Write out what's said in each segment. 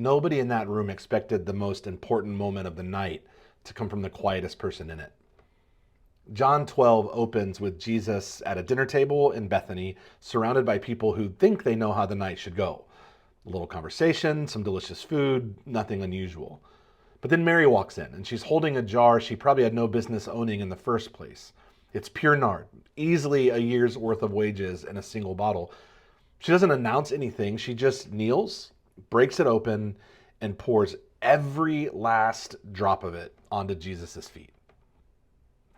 Nobody in that room expected the most important moment of the night to come from the quietest person in it. John 12 opens with Jesus at a dinner table in Bethany, surrounded by people who think they know how the night should go. A little conversation, some delicious food, nothing unusual. But then Mary walks in, and she's holding a jar she probably had no business owning in the first place. It's pure nard, easily a year's worth of wages in a single bottle. She doesn't announce anything. She just kneels, breaks it open, and pours every last drop of it onto Jesus' feet.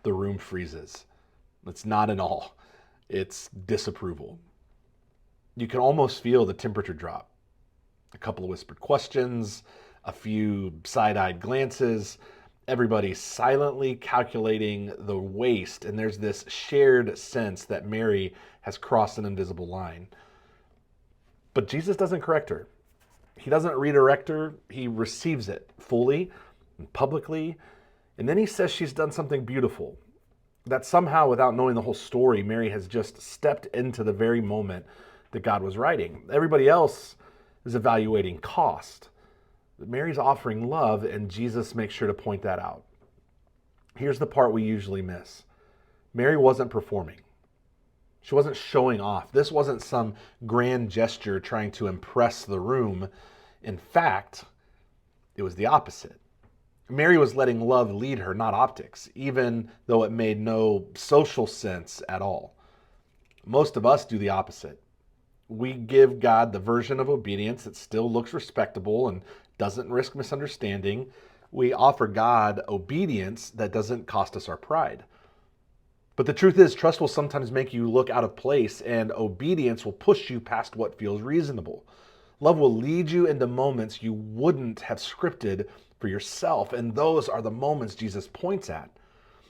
The room freezes. It's not an awe, it's disapproval. You can almost feel the temperature drop. A couple of whispered questions, a few side-eyed glances, everybody silently calculating the waste, and there's this shared sense that Mary has crossed an invisible line. But Jesus doesn't correct her. He doesn't redirect her. He receives it fully and publicly, and then he says she's done something beautiful. That somehow, without knowing the whole story, Mary has just stepped into the very moment that God was writing. Everybody else is evaluating cost. But Mary's offering love, and Jesus makes sure to point that out. Here's the part we usually miss. Mary wasn't performing. She wasn't showing off. This wasn't some grand gesture trying to impress the room. In fact, it was the opposite. Mary was letting love lead her, not optics, even though it made no social sense at all. Most of us do the opposite. We give God the version of obedience that still looks respectable and doesn't risk misunderstanding. We offer God obedience that doesn't cost us our pride. But the truth is, trust will sometimes make you look out of place, and obedience will push you past what feels reasonable. Love will lead you into moments you wouldn't have scripted for yourself, and those are the moments Jesus points at.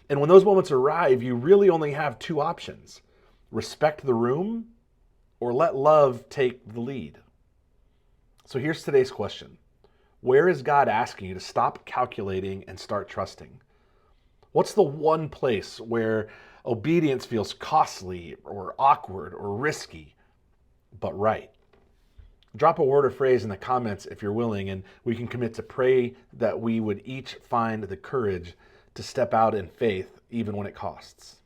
And when those moments arrive, you really only have two options: respect the room or let love take the lead. So here's today's question. Where is God asking you to stop calculating and start trusting? What's the one place where obedience feels costly or awkward or risky, but right? Drop a word or phrase in the comments if you're willing, and we can commit to pray that we would each find the courage to step out in faith, even when it costs.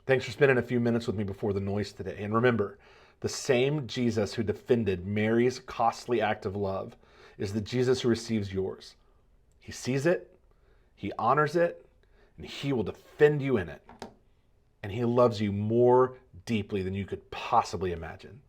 Thanks for spending a few minutes with me before the noise today. And remember, the same Jesus who defended Mary's costly act of love is the Jesus who receives yours. He sees it, he honors it, and he will defend you in it. And he loves you more deeply than you could possibly imagine.